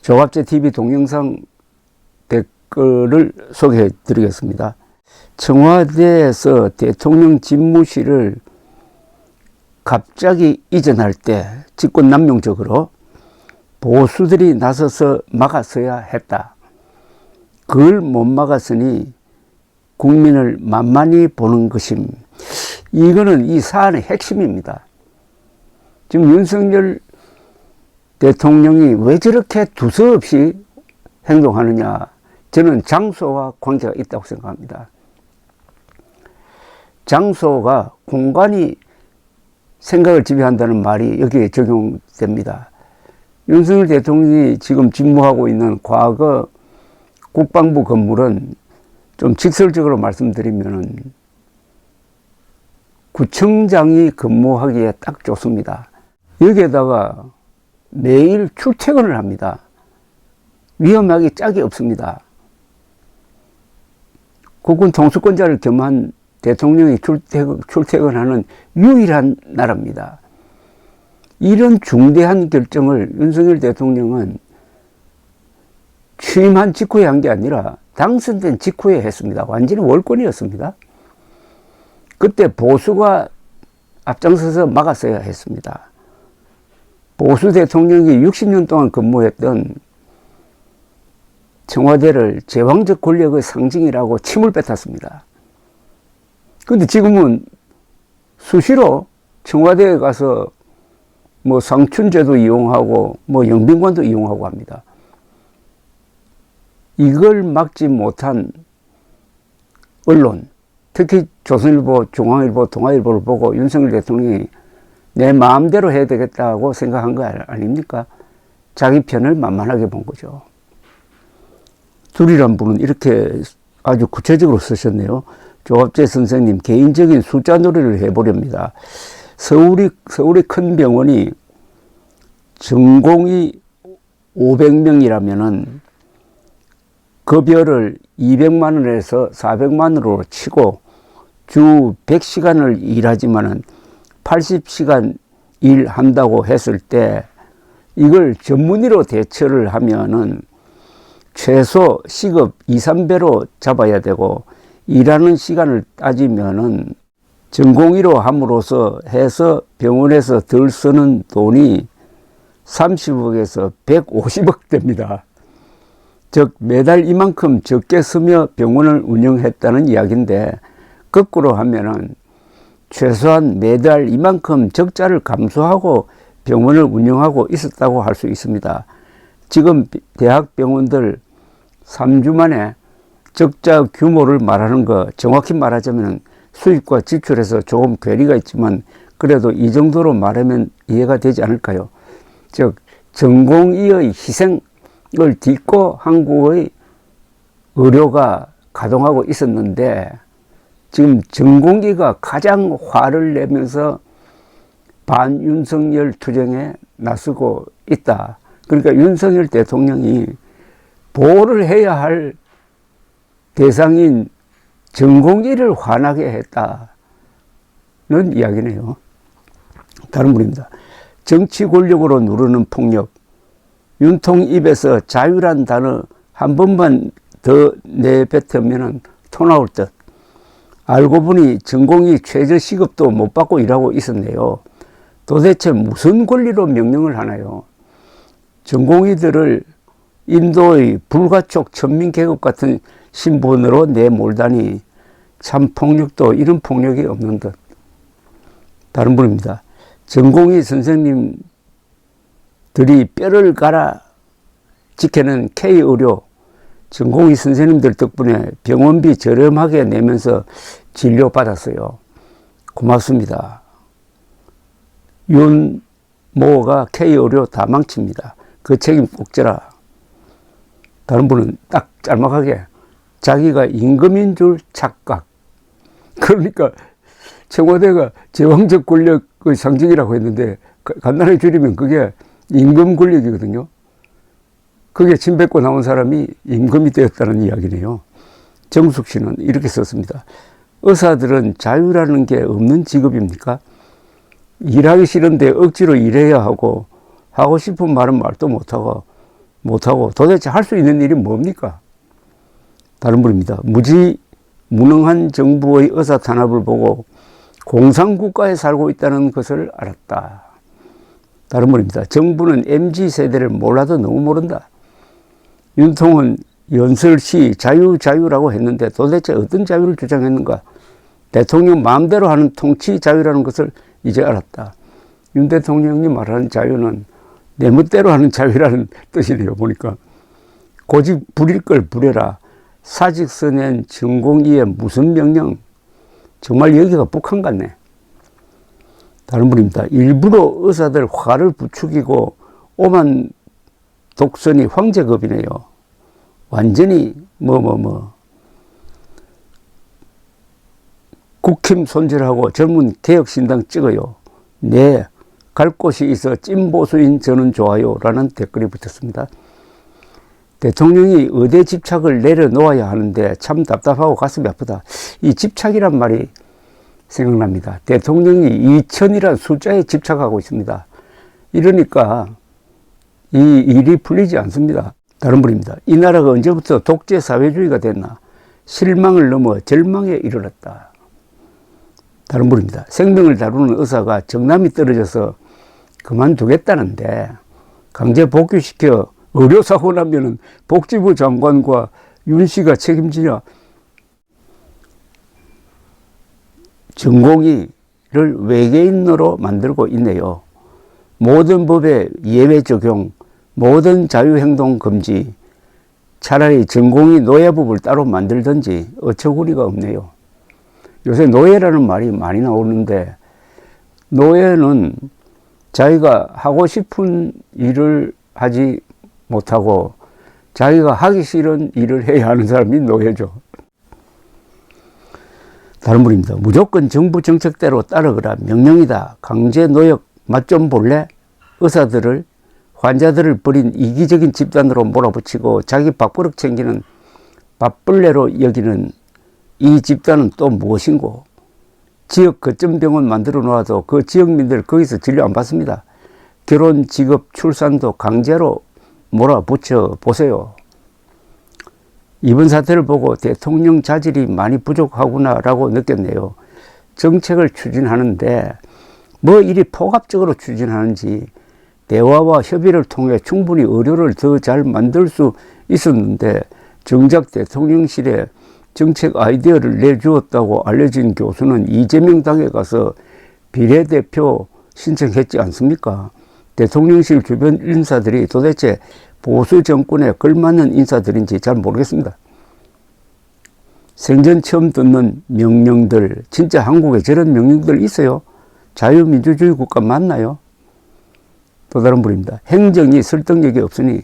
조갑제TV 동영상 댓글을 소개해 드리겠습니다. 청와대에서 대통령 집무실을 갑자기 이전할 때 직권남용적으로 보수들이 나서서 막았어야 했다. 그걸 못 막았으니 국민을 만만히 보는 것임. 이거는 이 사안의 핵심입니다. 지금 윤석열 대통령이 왜 저렇게 두서없이 행동하느냐. 저는 장소와 관계가 있다고 생각합니다. 장소가 공간이 생각을 지배한다는 말이 여기에 적용됩니다. 윤석열 대통령이 지금 집무하고 있는 과거 국방부 건물은 좀 직설적으로 말씀드리면 구청장이 근무하기에 딱 좋습니다. 여기에다가 매일 출퇴근을 합니다. 위험하기 짝이 없습니다. 국군 통수권자를 겸한 대통령이 출퇴근하는 유일한 나라입니다. 이런 중대한 결정을 윤석열 대통령은 취임한 직후에 한 게 아니라 당선된 직후에 했습니다. 완전히 월권이었습니다. 그때 보수가 앞장서서 막았어야 했습니다. 보수 대통령이 60년 동안 근무했던 청와대를 제왕적 권력의 상징이라고 침을 뱉었습니다. 근데 지금은 수시로 청와대에 가서 뭐 상춘제도 이용하고 뭐 영빈관도 이용하고 합니다. 이걸 막지 못한 언론, 특히 조선일보, 중앙일보, 동아일보를 보고 윤석열 대통령이 내 마음대로 해야 되겠다고 생각한 거 아닙니까? 자기 편을 만만하게 본 거죠. 둘이란 분은 이렇게 아주 구체적으로 쓰셨네요. 조갑제 선생님, 개인적인 숫자 놀이를 해보렵니다. 서울의 큰 병원이 전공이 500명이라면은 급여를 200만 원에서 400만 원으로 치고 주 100시간을 일하지만은 80시간 일한다고 했을 때 이걸 전문의로 대처를 하면은 최소 시급 2, 3배로 잡아야 되고 일하는 시간을 따지면은 전공의로 함으로써 해서 병원에서 덜 쓰는 돈이 30억에서 150억 됩니다. 즉 매달 이만큼 적게 쓰며 병원을 운영했다는 이야기인데 거꾸로 하면은 최소한 매달 이만큼 적자를 감수하고 병원을 운영하고 있었다고 할 수 있습니다. 지금 대학병원들 3주 만에 적자 규모를 말하는 거 정확히 말하자면 수입과 지출에서 조금 괴리가 있지만 그래도 이 정도로 말하면 이해가 되지 않을까요? 즉 전공의의 희생을 딛고 한국의 의료가 가동하고 있었는데 지금 전공의가 가장 화를 내면서 반윤석열 투쟁에 나서고 있다. 그러니까 윤석열 대통령이 보호를 해야 할 대상인 전공의를 화나게 했다는 이야기네요. 다른 분입니다. 정치 권력으로 누르는 폭력. 윤통 입에서 자유란 단어 한 번만 더 내뱉으면 토 나올 듯. 알고 보니 전공의 최저 시급도 못 받고 일하고 있었네요. 도대체 무슨 권리로 명령을 하나요? 전공의들을 인도의 불가촉 천민계급 같은 신분으로 내몰다니 참 폭력도 이런 폭력이 없는 듯. 다른 분입니다. 전공의 선생님들이 뼈를 갈아 지켜낸 K의료 전공의 선생님들 덕분에 병원비 저렴하게 내면서 진료받았어요. 고맙습니다. 윤모가 K의료 다 망칩니다. 그 책임 꼭 져라. 다른 분은 딱 짤막하게 자기가 임금인 줄 착각. 그러니까 청와대가 제왕적 권력의 상징이라고 했는데 간단하게 줄이면 그게 임금 권력이거든요. 그게 침 뱉고 나온 사람이 임금이 되었다는 이야기네요. 정숙 씨는 이렇게 썼습니다. 의사들은 자유라는 게 없는 직업입니까? 일하기 싫은데 억지로 일해야 하고 싶은 말은 말도 못하고 못하고 도대체 할 수 있는 일이 뭡니까? 다른 분입니다. 무능한 정부의 의사 탄압을 보고 공산국가에 살고 있다는 것을 알았다. 다른 분입니다. 정부는 MZ세대를 몰라도 너무 모른다. 윤통은 연설시 자유라고 했는데 도대체 어떤 자유를 주장했는가? 대통령 마음대로 하는 통치 자유라는 것을 이제 알았다. 윤 대통령이 말하는 자유는 내 멋대로 하는 자유라는 뜻이네요. 보니까 고집 부릴 걸 부려라. 사직서낸 전공의의 무슨 명령? 정말 여기가 북한 같네. 다른 분입니다. 일부러 의사들 화를 부추기고 오만 독선이 황제급이네요. 완전히 국힘 손절하고 젊은 개혁신당 찍어요. 네, 갈 곳이 있어 찐보수인 저는 좋아요 라는 댓글이 붙었습니다. 대통령이 의대 집착을 내려놓아야 하는데 참 답답하고 가슴이 아프다. 이 집착이란 말이 생각납니다. 대통령이 2000이라는 숫자에 집착하고 있습니다. 이러니까 이 일이 풀리지 않습니다. 다른 분입니다. 이 나라가 언제부터 독재 사회주의가 됐나? 실망을 넘어 절망에 이르렀다. 다른 분입니다. 생명을 다루는 의사가 정남이 떨어져서 그만두겠다는데 강제 복귀시켜 의료사고 나면은 복지부 장관과 윤 씨가 책임지냐? 전공의를 외계인으로 만들고 있네요. 모든 법에 예외 적용, 모든 자유행동 금지, 차라리 전공의 노예법을 따로 만들든지 어처구니가 없네요. 요새 노예라는 말이 많이 나오는데 노예는 자기가 하고 싶은 일을 하지 못하고 자기가 하기 싫은 일을 해야 하는 사람이 노예죠. 다른 분입니다. 무조건 정부 정책대로 따르거라. 명령이다. 강제 노역 맛 좀 볼래? 의사들을 환자들을 버린 이기적인 집단으로 몰아붙이고 자기 밥그릇 챙기는 밥벌레로 여기는 이 집단은 또 무엇인고? 지역 거점병원 만들어 놓아도 그 지역민들 거기서 진료 안 받습니다. 결혼, 직업, 출산도 강제로 몰아붙여 보세요. 이번 사태를 보고 대통령 자질이 많이 부족하구나라고 느꼈네요. 정책을 추진하는데 뭐 이리 포괄적으로 추진하는지 대화와 협의를 통해 충분히 의료를 더 잘 만들 수 있었는데 정작 대통령실에 정책 아이디어를 내주었다고 알려진 교수는 이재명 당에 가서 비례대표 신청했지 않습니까? 대통령실 주변 인사들이 도대체 보수 정권에 걸맞는 인사들인지 잘 모르겠습니다. 생전 처음 듣는 명령들, 진짜 한국에 저런 명령들 있어요? 자유민주주의 국가 맞나요? 또 다른 분입니다. 행정이 설득력이 없으니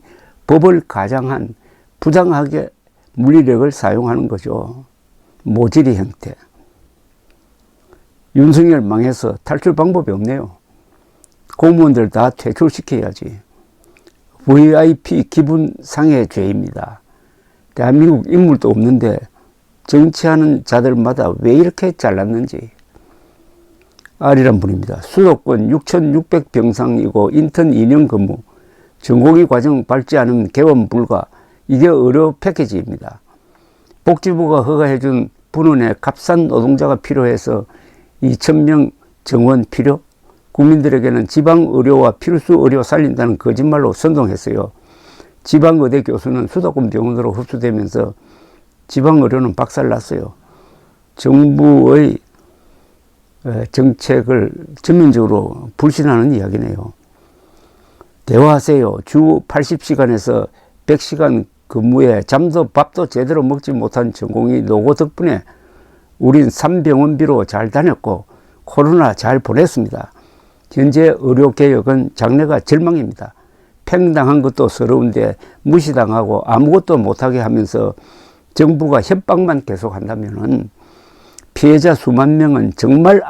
법을 가장한 부당하게 물리력을 사용하는 거죠. 모질이 형태. 윤석열 망해서 탈출 방법이 없네요. 공무원들 다 퇴출시켜야지. VIP 기분 상해 죄입니다. 대한민국 인물도 없는데 정치하는 자들마다 왜 이렇게 잘났는지. R이란 분입니다. 수도권 6,600병상이고 인턴 2년 근무, 전공의 과정 밟지 않으면 개원 불가. 이게 의료 패키지입니다. 복지부가 허가해준 분원에 값싼 노동자가 필요해서 2,000명 정원 필요? 국민들에게는 지방의료와 필수의료 살린다는 거짓말로 선동했어요. 지방의대 교수는 수도권 병원으로 흡수되면서 지방의료는 박살났어요. 정부의 정책을 전면적으로 불신하는 이야기네요. 대화하세요. 주 80시간에서 100시간 근무에 잠도 밥도 제대로 먹지 못한 전공의 노고 덕분에 우린 3병원비로 잘 다녔고 코로나 잘 보냈습니다. 현재 의료개혁은 장래가 절망입니다. 팽당한 것도 서러운데 무시당하고 아무것도 못하게 하면서 정부가 협박만 계속한다면 피해자 수만 명은 정말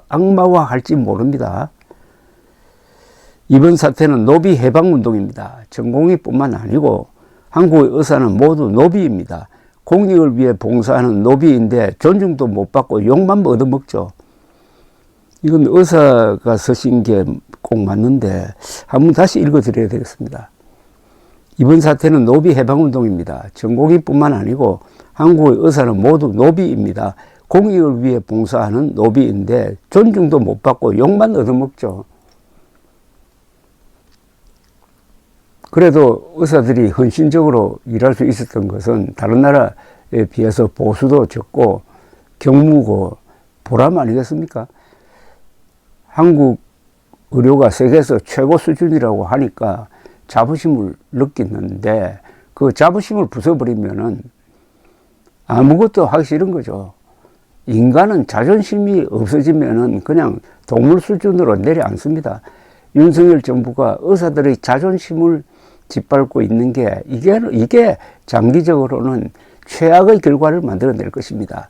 악마화할지 모릅니다. 이번 사태는 노비 해방운동입니다. 전공의뿐만 아니고 한국의 의사는 모두 노비입니다. 공익을 위해 봉사하는 노비인데 존중도 못 받고 욕만 얻어먹죠. 이건 의사가 쓰신 게 꼭 맞는데 한번 다시 읽어드려야 되겠습니다. 이번 사태는 노비 해방운동입니다. 전공의뿐만 아니고 한국의 의사는 모두 노비입니다. 공익을 위해 봉사하는 노비인데 존중도 못 받고 욕만 얻어먹죠. 그래도 의사들이 헌신적으로 일할 수 있었던 것은 다른 나라에 비해서 보수도 적고 경무고 보람 아니겠습니까? 한국 의료가 세계에서 최고 수준이라고 하니까 자부심을 느끼는데 그 자부심을 부숴버리면은 아무것도 하기 싫은 거죠. 인간은 자존심이 없어지면은 그냥 동물 수준으로 내려앉습니다. 윤석열 정부가 의사들의 자존심을 짓밟고 있는 게 이게 장기적으로는 최악의 결과를 만들어낼 것입니다.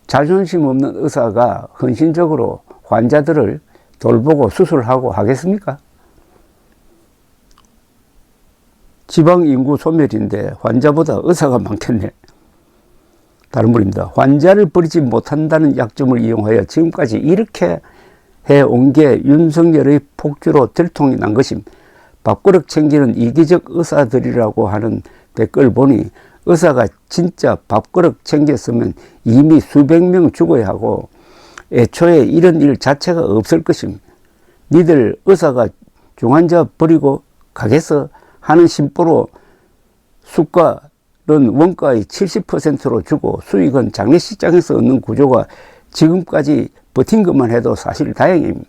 자존심 없는 의사가 헌신적으로 환자들을 돌보고 수술하고 하겠습니까? 지방 인구 소멸인데 환자보다 의사가 많겠네. 다른 분입니다. 환자를 버리지 못한다는 약점을 이용하여 지금까지 이렇게 해온 게 윤석열의 폭주로 들통이 난 것임. 밥그릇 챙기는 이기적 의사들이라고 하는 댓글 보니 의사가 진짜 밥그릇 챙겼으면 이미 수백 명 죽어야 하고 애초에 이런 일 자체가 없을 것임. 니들 의사가 중환자 버리고 가겠어 하는 심보로 수가는 원가의 70%로 주고 수익은 장례식장에서 얻는 구조가 지금까지 버틴 것만 해도 사실 다행입니다.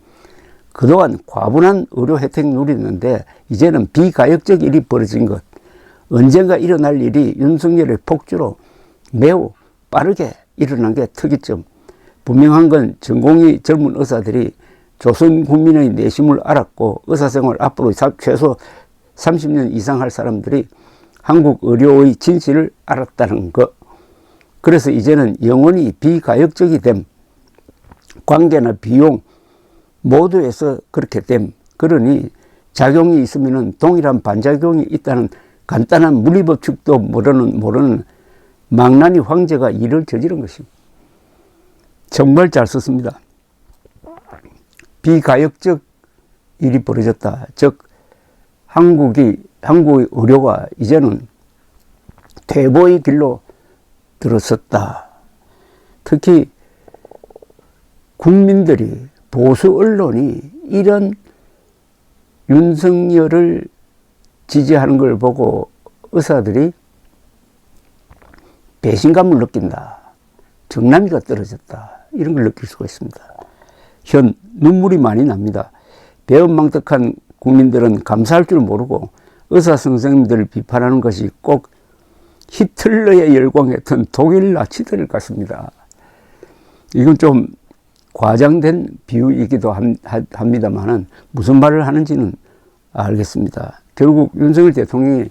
그동안 과분한 의료 혜택 누리는데 이제는 비가역적 일이 벌어진 것. 언젠가 일어날 일이 윤석열의 폭주로 매우 빠르게 일어난 게 특이점. 분명한 건 전공의 젊은 의사들이 조선 국민의 내심을 알았고 의사생활 앞으로 최소 30년 이상 할 사람들이 한국 의료의 진실을 알았다는 것. 그래서 이제는 영원히 비가역적이 됨. 관계나 비용 모두에서 그렇게 됨. 그러니 작용이 있으면 동일한 반작용이 있다는 간단한 물리법칙도 모르는 망나니 황제가 일을 저지른 것입니다. 정말 잘 썼습니다. 비가역적 일이 벌어졌다. 즉 한국의 의료가 이제는 퇴보의 길로 들어섰다. 특히 국민들이 보수 언론이 이런 윤석열을 지지하는 걸 보고 의사들이 배신감을 느낀다. 정남이가 떨어졌다. 이런 걸 느낄 수가 있습니다. 현 눈물이 많이 납니다. 배은망덕한 국민들은 감사할 줄 모르고 의사 선생님들을 비판하는 것이 꼭 히틀러의 열광했던 독일 나치들 같습니다. 이건 좀 과장된 비유이기도 합니다만은 무슨 말을 하는지는 알겠습니다. 결국 윤석열 대통령이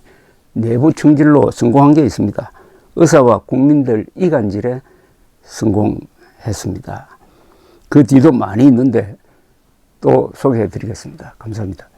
내부 총질로 성공한 게 있습니다. 의사와 국민들 이간질에 성공했습니다. 그 뒤도 많이 있는데 또 소개해 드리겠습니다. 감사합니다.